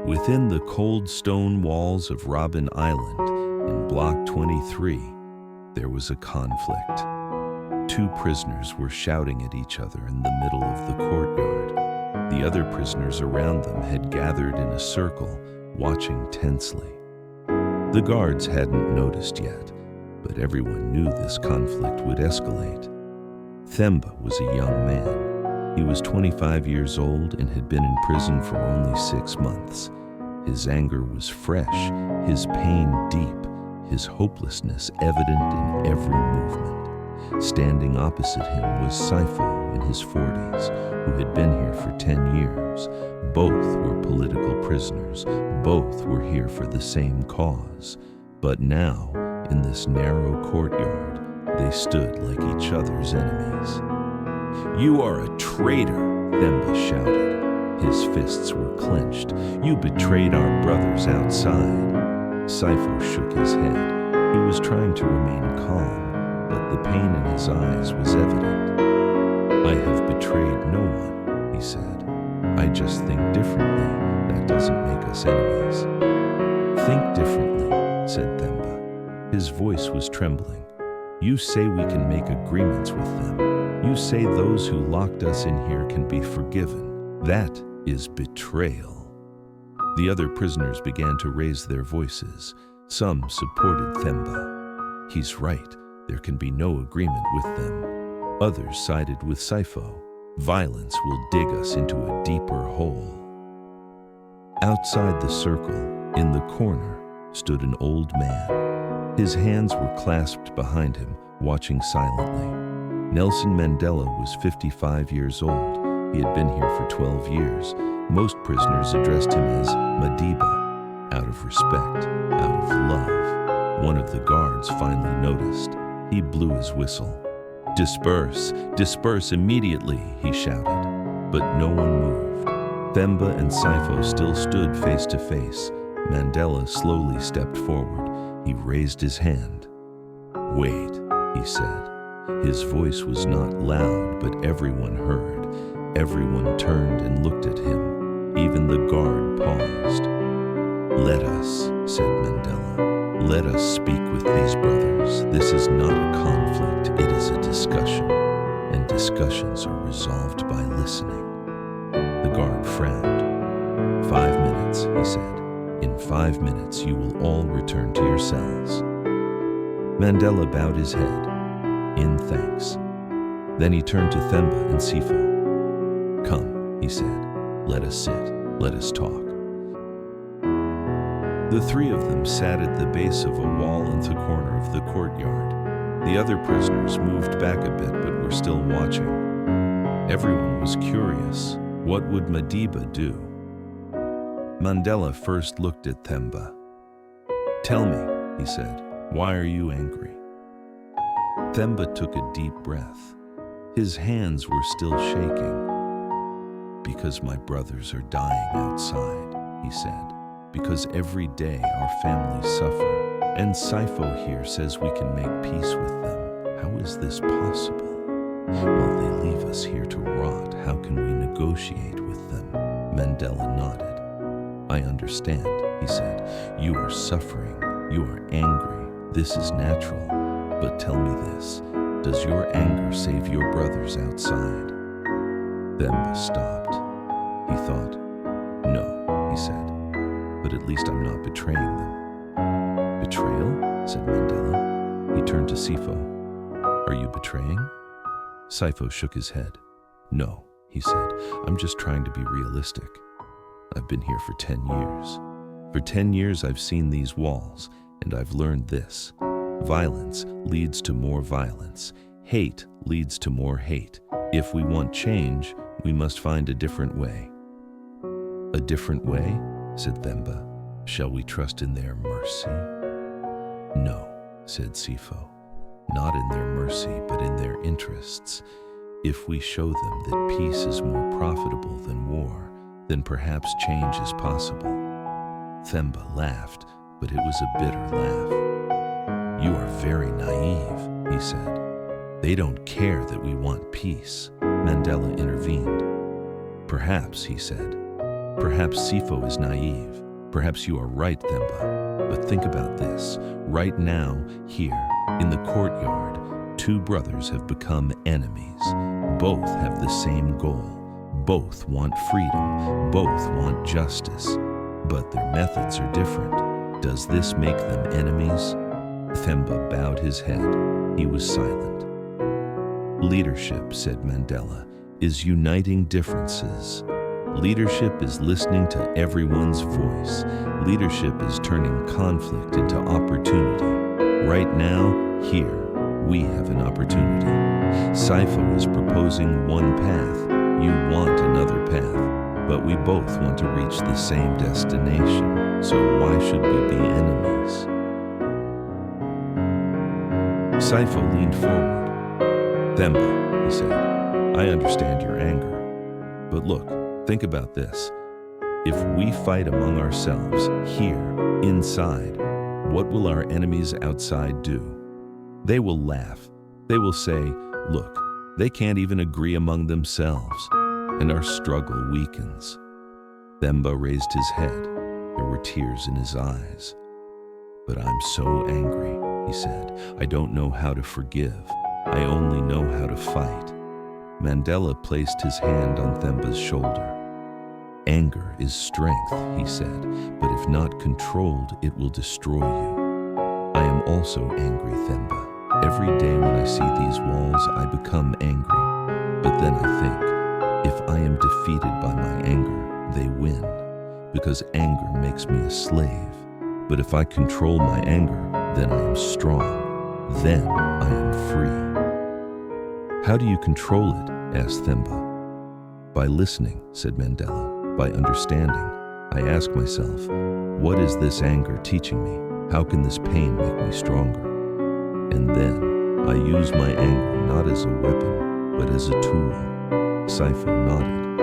Within the cold stone walls of Robben Island in Block 23, there was a conflict. Two prisoners were shouting at each other in the middle of the courtyard. The other prisoners around them had gathered in a circle, watching tensely. The guards hadn't noticed yet, but everyone knew this conflict would escalate. Themba was a young man. He was 25 years old and had been in prison for only 6 months. His anger was fresh, his pain deep, his hopelessness evident in every movement. Standing opposite him was Saifo in his 40s, who had been here for 10 years. Both were political prisoners. Both were here for the same cause. But now, in this narrow courtyard, they stood like each other's enemies. "You are a traitor," Themba shouted. His fists were clenched. "You betrayed our brothers outside." Saifo shook his head. He was trying to remain calm, but the pain in his eyes was evident. "I have betrayed no one," he said. "I just think differently. That doesn't make us enemies." "Think differently," said Themba. His voice was trembling. "You say we can make agreements with them. You say those who locked us in here can be forgiven. That is betrayal." The other prisoners began to raise their voices. Some supported Themba. "He's right. There can be no agreement with them." Others sided with Saifo. "Violence will dig us into a deeper hole." Outside the circle, in the corner, stood an old man. His hands were clasped behind him, watching silently. Nelson Mandela was 55 years old. He had been here for 12 years. Most prisoners addressed him as Madiba, out of respect, out of love. One of the guards finally noticed. He blew his whistle. "Disperse, disperse immediately," he shouted. But no one moved. Themba and Saifo still stood face to face. Mandela slowly stepped forward. He raised his hand. "Wait," he said. His voice was not loud, but everyone heard. Everyone turned and looked at him. Even the guard paused. "Let us," said Mandela. "Let us speak with these brothers. This is not a conflict, it is a discussion. And discussions are resolved by listening." The guard frowned. 5 minutes, he said. "In 5 minutes you will all return to your cells." Mandela bowed his head, in thanks. Then he turned to Themba and Saifo. "Come," he said. "Let us sit. Let us talk." The three of them sat at the base of a wall in the corner of the courtyard. The other prisoners moved back a bit but were still watching. Everyone was curious. What would Madiba do? Mandela first looked at Themba. "Tell me," he said, "why are you angry?" Themba took a deep breath. His hands were still shaking. "Because my brothers are dying outside," he said. "Because every day our families suffer. And Saifo here says we can make peace with them. How is this possible? While they leave us here to rot, how can we negotiate with them?" Mandela nodded. "I understand," he said. "You are suffering. You are angry. This is natural. But tell me this, does your anger save your brothers outside?" Themba stopped. He thought. "No," he said. "But at least I'm not betraying them." "Betrayal?" said Mandela. He turned to Saifo. "Are you betraying?" Saifo shook his head. "No," he said. "I'm just trying to be realistic. I've been here for 10 years. For 10 years I've seen these walls, and I've learned this. Violence leads to more violence. Hate leads to more hate. If we want change, we must find a different way." "A different way?" said Themba. "Shall we trust in their mercy?" "No," said Saifo. "Not in their mercy, but in their interests. If we show them that peace is more profitable than war, then perhaps change is possible." Themba laughed, but it was a bitter laugh. "You are very naive," he said. "They don't care that we want peace." Mandela intervened. "Perhaps," he said, Perhaps Sifo is naive. Perhaps you are right, Themba. But think about this. Right now, here, in the courtyard, two brothers have become enemies. Both have the same goal. Both want freedom. Both want justice. But their methods are different. Does this make them enemies? Themba bowed his head. He was silent. Leadership, said Mandela, is uniting differences. Leadership is listening to everyone's voice. Leadership is turning conflict into opportunity. Right now, here, we have an opportunity. Sifo is proposing one path. You want another path. But we both want to reach the same destination. So why should we be enemies? Sifo leaned forward. Themba, he said, I understand your anger. But look, think about this. If we fight among ourselves, here, inside, what will our enemies outside do? They will laugh. They will say, look, they can't even agree among themselves, and our struggle weakens. Themba raised his head. There were tears in his eyes. But I'm so angry, he said. I don't know how to forgive. I only know how to fight. Mandela placed his hand on Themba's shoulder. Anger is strength, he said, but if not controlled, it will destroy you. I am also angry, Themba. Every day when I see these walls, I become angry. But then I think, if I am defeated by my anger, they win, because anger makes me a slave. But if I control my anger, then I am strong. Then I am free. How do you control it? Asked Themba. By listening, said Mandela. By understanding. I ask myself, what is this anger teaching me? How can this pain make me stronger? And then I use my anger not as a weapon, but as a tool. Sifo nodded.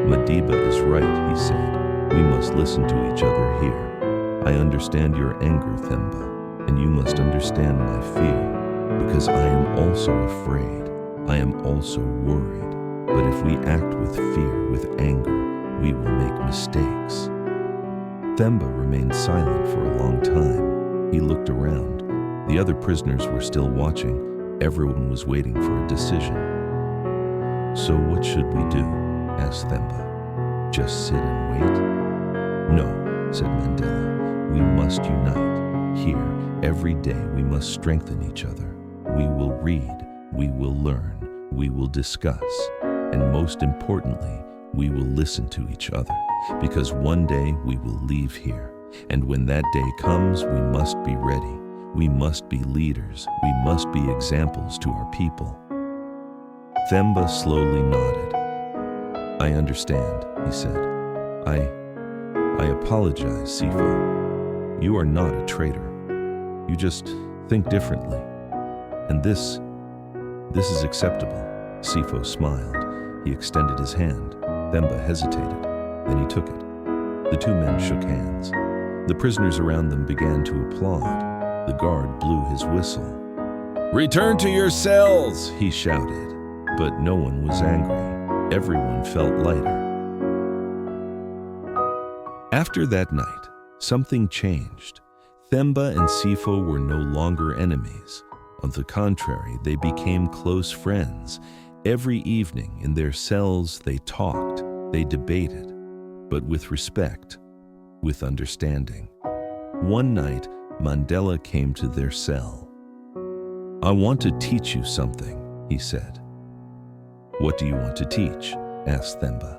Madiba is right, he said. We must listen to each other here. I understand your anger, Themba, and you must understand my fear, because I am also afraid. I am also worried. But if we act with fear, with anger, we will make mistakes. Themba remained silent for a long time. He looked around. The other prisoners were still watching. Everyone was waiting for a decision. So what should we do? Asked Themba. Just sit and wait? No, said Mandela. We must unite. Here, every day, we must strengthen each other. We will read. We will learn. We will discuss. And most importantly, we will listen to each other, because one day we will leave here. And when that day comes, we must be ready. We must be leaders. We must be examples to our people. Themba slowly nodded. I understand, he said. I apologize, Sifo. You are not a traitor. You just think differently. And this is acceptable. Sifo smiled. He extended his hand. Themba hesitated. Then he took it. The two men shook hands. The prisoners around them began to applaud. The guard blew his whistle. Return to your cells, he shouted. But no one was angry. Everyone felt lighter. After that night, something changed. Themba and Sifo were no longer enemies. On the contrary, they became close friends. Every evening in their cells, they talked, they debated, but with respect, with understanding. One night, Mandela came to their cell. I want to teach you something, he said. What do you want to teach? Asked Themba.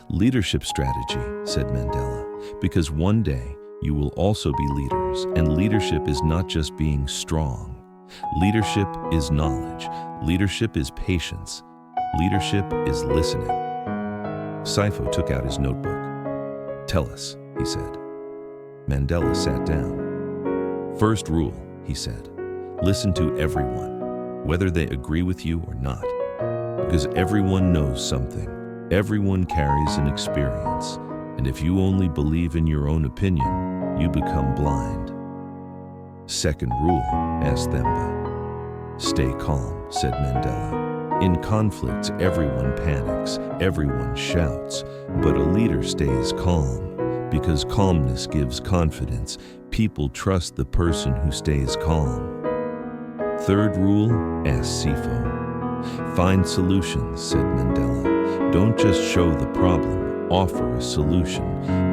Leadership strategy, said Mandela, because one day you will also be leaders, and leadership is not just being strong. Leadership is knowledge. Leadership is patience. Leadership is listening. Sifo took out his notebook. Tell us, he said. Mandela sat down. First rule, he said, listen to everyone, whether they agree with you or not, because everyone knows something. Everyone carries an experience, and if you only believe in your own opinion, you become blind. Second rule, asked Themba. Stay calm, said Mandela. In conflicts, everyone panics, everyone shouts, but a leader stays calm, because calmness gives confidence. People trust the person who stays calm. Third rule, ask Sifo. Find solutions, said Mandela. Don't just show the problem, offer a solution.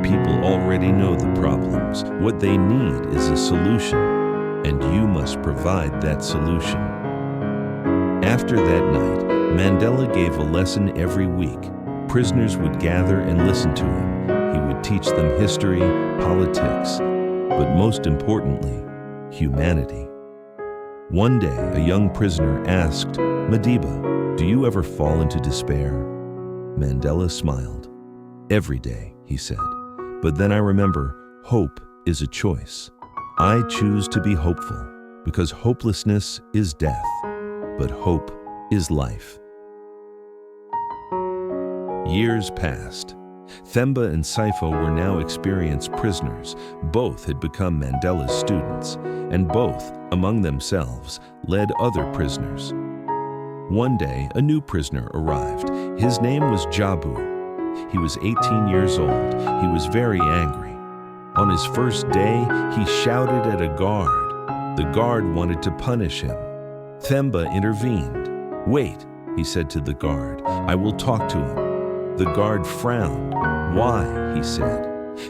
People already know the problems. What they need is a solution, and you must provide that solution. After that night, Mandela gave a lesson every week. Prisoners would gather and listen to him. He would teach them history, politics, but most importantly, humanity. One day, a young prisoner asked, "Madiba, do you ever fall into despair?" Mandela smiled. "Every day," he said. "But then I remember, hope is a choice. I choose to be hopeful, because hopelessness is death, but hope is life." Years passed. Themba and Sifo were now experienced prisoners. Both had become Mandela's students, and both, among themselves, led other prisoners. One day, a new prisoner arrived. His name was Jabu. He was 18 years old. He was very angry. On his first day, he shouted at a guard. The guard wanted to punish him. Themba intervened. "Wait," he said to the guard. "I will talk to him." The guard frowned. "Why?" he said.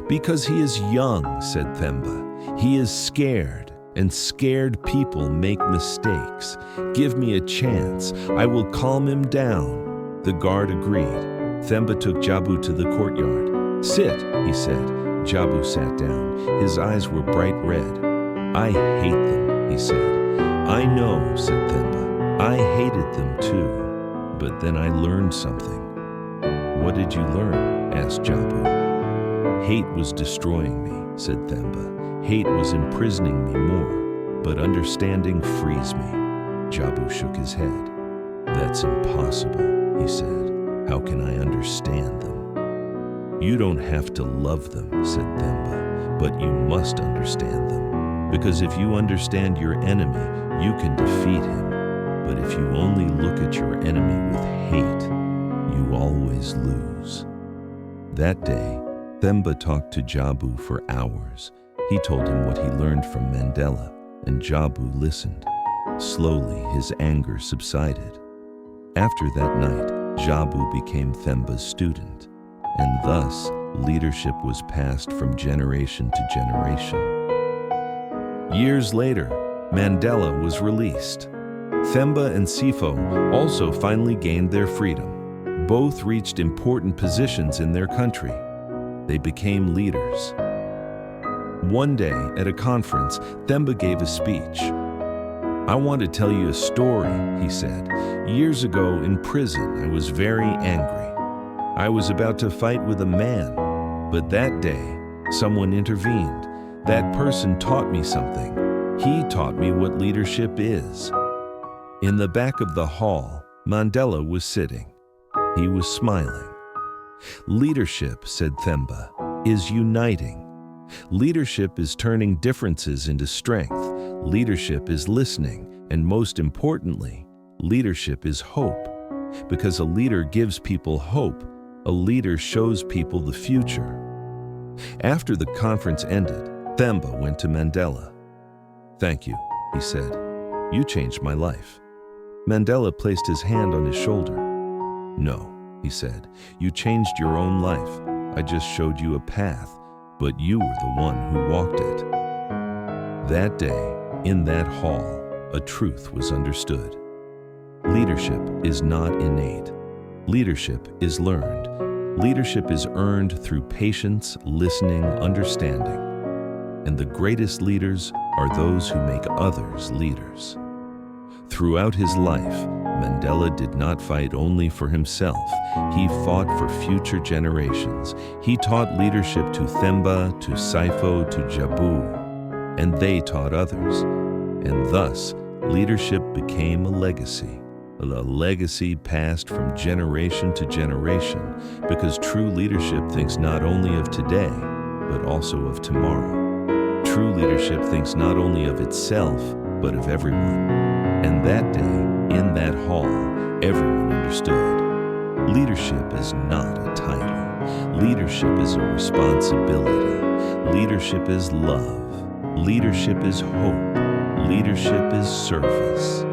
"Because he is young," said Themba. "He is scared, and scared people make mistakes. Give me a chance. I will calm him down." The guard agreed. Themba took Jabu to the courtyard. "Sit," he said. Jabu sat down. His eyes were bright red. "I hate them," he said. "I know," said Themba. "I hated them too. But then I learned something." "What did you learn?" asked Jabu. "Hate was destroying me," said Themba. "Hate was imprisoning me more, but understanding frees me." Jabu shook his head. "That's impossible," he said. "How can I understand them?" "You don't have to love them," said Themba, "but you must understand them. Because if you understand your enemy, you can defeat him. But if you only look at your enemy with hate, you always lose." That day, Themba talked to Jabu for hours. He told him what he learned from Mandela, and Jabu listened. Slowly, his anger subsided. After that night, Jabu became Themba's student, and thus leadership was passed from generation to generation. Years later, Mandela was released. Themba and Sifo also finally gained their freedom. Both reached important positions in their country. They became leaders. One day, at a conference, Themba gave a speech. "I want to tell you a story," he said. "Years ago in prison, I was very angry. I was about to fight with a man, but that day, someone intervened. That person taught me something. He taught me what leadership is." In the back of the hall, Mandela was sitting. He was smiling. "Leadership," said Themba, "is uniting. Leadership is turning differences into strength. Leadership is listening, and most importantly, leadership is hope. Because a leader gives people hope, a leader shows people the future." After the conference ended, Themba went to Mandela. "Thank you," he said. "You changed my life." Mandela placed his hand on his shoulder. "No," he said, "you changed your own life. I just showed you a path, but you were the one who walked it." That day, in that hall, a truth was understood. Leadership is not innate. Leadership is learned. Leadership is earned through patience, listening, understanding. And the greatest leaders are those who make others leaders. Throughout his life, Mandela did not fight only for himself. He fought for future generations. He taught leadership to Themba, to Sifo, to Jabu, and they taught others. And thus, leadership became a legacy passed from generation to generation, because true leadership thinks not only of today, but also of tomorrow. True leadership thinks not only of itself, but of everyone. And that day, in that hall, everyone understood. Leadership is not a title. Leadership is a responsibility. Leadership is love. Leadership is hope. Leadership is service.